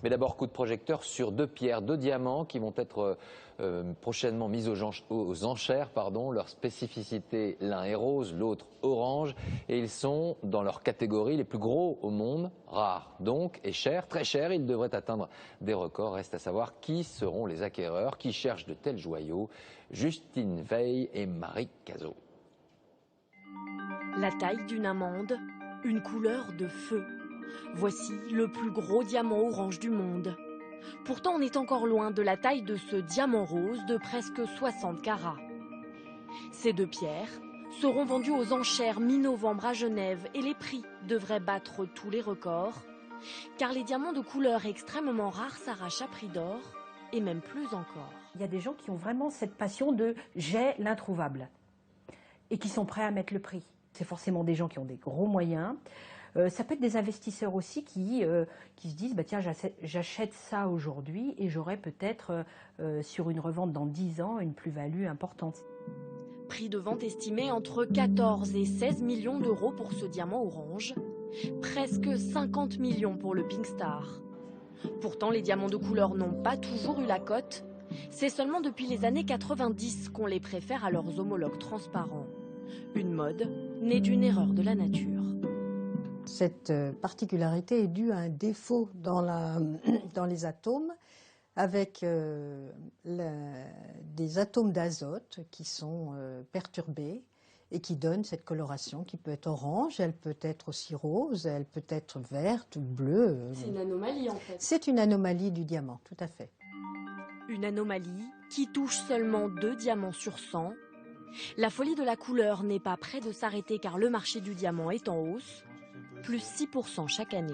Mais d'abord, coup de projecteur sur deux pierres, deux diamants qui vont être prochainement mis aux enchères. Leur spécificité, l'un est rose, l'autre orange. Et ils sont, dans leur catégorie, les plus gros au monde, rares donc, et chers, très chers. Ils devraient atteindre des records. Reste à savoir qui seront les acquéreurs, qui cherchent de tels joyaux. Justine Veil et Marie Cazot. La taille d'une amande, une couleur de feu. Voici le plus gros diamant orange du monde. Pourtant, on est encore loin de la taille de ce diamant rose de presque 60 carats. Ces deux pierres seront vendues aux enchères mi-novembre à Genève et les prix devraient battre tous les records. Car les diamants de couleur extrêmement rares s'arrachent à prix d'or et même plus encore. Il y a des gens qui ont vraiment cette passion de « j'ai l'introuvable » et qui sont prêts à mettre le prix. C'est forcément des gens qui ont des gros moyens. Ça peut être des investisseurs aussi qui se disent bah, « tiens, j'achète ça aujourd'hui et j'aurai peut-être sur une revente dans 10 ans une plus-value importante ». Prix de vente estimé entre 14 et 16 millions d'euros pour ce diamant orange. Presque 50 millions pour le Pink Star. Pourtant, les diamants de couleur n'ont pas toujours eu la cote. C'est seulement depuis les années 90 qu'on les préfère à leurs homologues transparents. Une mode née d'une erreur de la nature. Cette particularité est due à un défaut dans les atomes, avec des atomes d'azote qui sont perturbés et qui donnent cette coloration qui peut être orange, elle peut être aussi rose, elle peut être verte ou bleue. C'est une anomalie en fait. C'est une anomalie du diamant, tout à fait. Une anomalie qui touche seulement 2 diamants sur 100. La folie de la couleur n'est pas près de s'arrêter car le marché du diamant est en hausse, plus 6% chaque année.